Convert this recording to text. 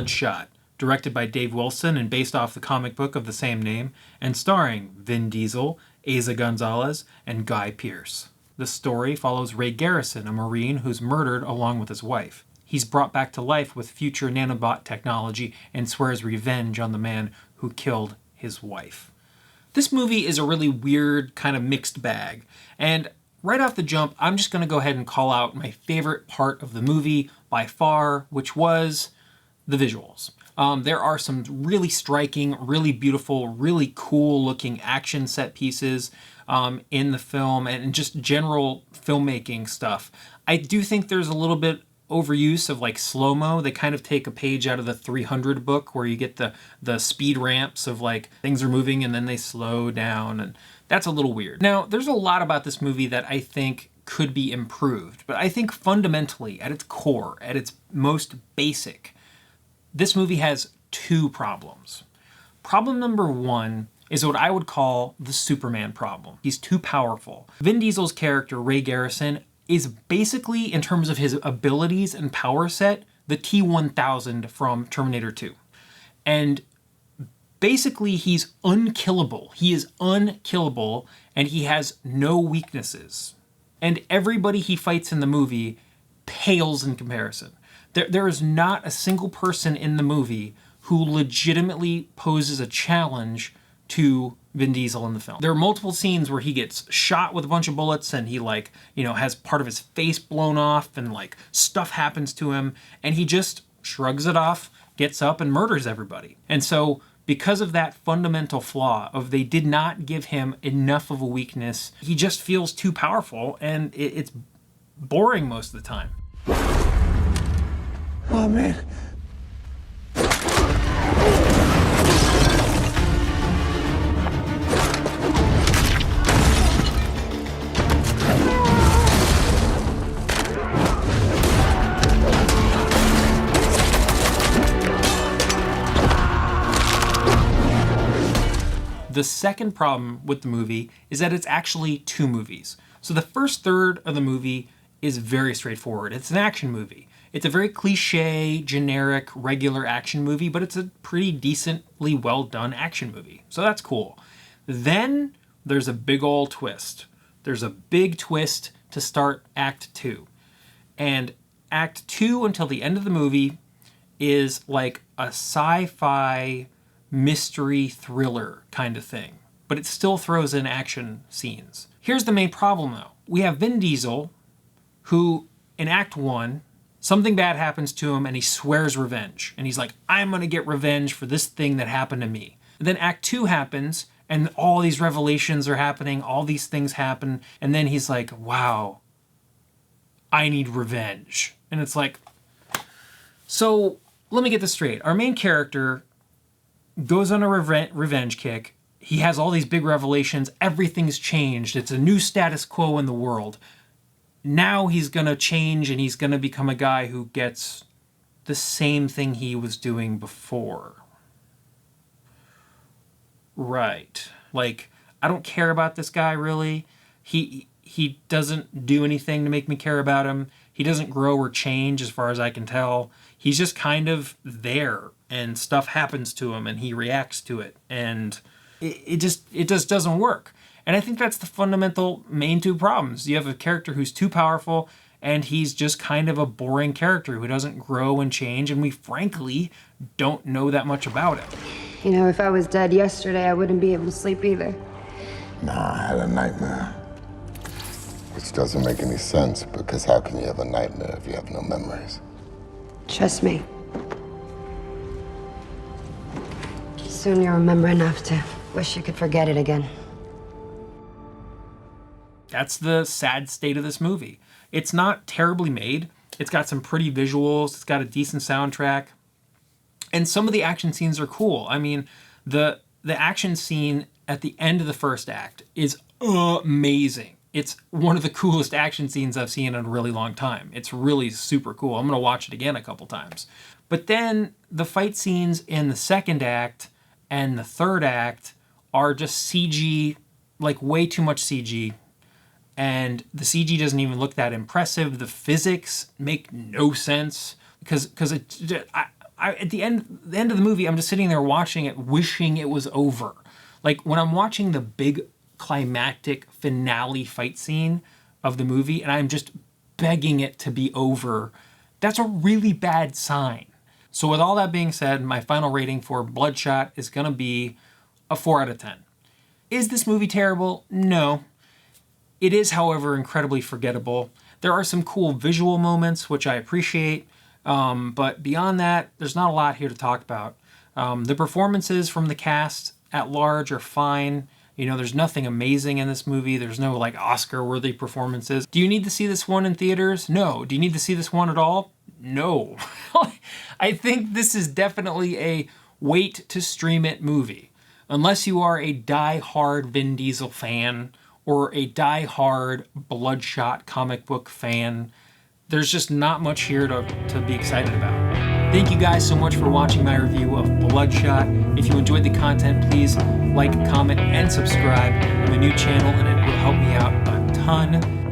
Bloodshot, directed by Dave Wilson and based off the comic book of the same name, and starring Vin Diesel, Eiza Gonzalez, and Guy Pearce. The story follows Ray Garrison, a Marine who's murdered along with his wife. He's brought back to life with future nanobot technology and swears revenge on the man who killed his wife. This movie is a really weird, kind of mixed bag, and right off the jump, I'm just going to go ahead and call out my favorite part of the movie by far, which was the visuals. There are some really striking, really beautiful, really cool looking action set pieces in the film and just general filmmaking stuff. I do think there's a little bit overuse of like slow-mo. They kind of take a page out of the 300 book where you get the speed ramps of like things are moving and then they slow down, and that's a little weird. Now, there's a lot about this movie that I think could be improved, but I think fundamentally, at its core, at its most basic, this movie has two problems. Problem number one is what I would call the Superman problem. He's too powerful. Vin Diesel's character, Ray Garrison, is basically, in terms of his abilities and power set, the T-1000 from Terminator 2. And basically, he's unkillable. He is unkillable, and he has no weaknesses. And everybody he fights in the movie pales in comparison. There is not a single person in the movie who legitimately poses a challenge to Vin Diesel in the film. There are multiple scenes where he gets shot with a bunch of bullets and he has part of his face blown off and like stuff happens to him, and he just shrugs it off, gets up and murders everybody. And so because of that fundamental flaw of they did not give him enough of a weakness, he just feels too powerful and it's boring most of the time. Oh man. The second problem with the movie is that it's actually two movies. So the first third of the movie is very straightforward. It's an action movie. It's a very cliche, generic, regular action movie, but it's a pretty decently well done action movie. So that's cool. Then there's a big old twist. There's a big twist to start Act 2. And Act 2 until the end of the movie is like a sci-fi mystery thriller kind of thing, but it still throws in action scenes. Here's the main problem though. We have Vin Diesel, who in Act 1, something bad happens to him and he swears revenge. And he's like, I'm gonna get revenge for this thing that happened to me. And then Act 2 happens and all these revelations are happening, all these things happen, and then he's like, wow, I need revenge. And it's like, so let me get this straight. Our main character goes on a revenge kick. He has all these big revelations. Everything's changed. It's a new status quo in the world. Now he's going to change and he's going to become a guy who gets the same thing he was doing before. Right. Like, I don't care about this guy, really. He doesn't do anything to make me care about him. He doesn't grow or change as far as I can tell. He's just kind of there, and stuff happens to him, and he reacts to it, and it just doesn't work. And I think that's the fundamental main two problems. You have a character who's too powerful, and he's just kind of a boring character who doesn't grow and change, and we frankly don't know that much about him. You know, if I was dead yesterday, I wouldn't be able to sleep either. Nah, I had a nightmare. Which doesn't make any sense, because how can you have a nightmare if you have no memories? Trust me. Soon you'll remember enough to wish you could forget it again. That's the sad state of this movie. It's not terribly made. It's got some pretty visuals. It's got a decent soundtrack. And some of the action scenes are cool. I mean, the action scene at the end of the first act is amazing. It's one of the coolest action scenes I've seen in a really long time. It's really super cool. I'm going to watch it again a couple times. But then the fight scenes in the second act and the third act are just CG, like way too much CG. And the CG doesn't even look that impressive. The physics make no sense because at the end of the movie, I'm just sitting there watching it, wishing it was over. Like when I'm watching the big climactic finale fight scene of the movie and I'm just begging it to be over, that's a really bad sign. So with all that being said, my final rating for Bloodshot is going to be a 4 out of 10. Is this movie terrible? No. It is, however, incredibly forgettable. There are some cool visual moments, which I appreciate, but beyond that, there's not a lot here to talk about. The performances from the cast at large are fine. You know, there's nothing amazing in this movie. There's no, like, Oscar-worthy performances. Do you need to see this one in theaters? No. Do you need to see this one at all? No. I think this is definitely a wait-to-stream-it movie. Unless you are a die-hard Vin Diesel fan or a die-hard Bloodshot comic book fan, there's just not much here to be excited about. Thank you guys so much for watching my review of Bloodshot. If you enjoyed the content, please like, comment, and subscribe to the new channel, and it will help me out a ton.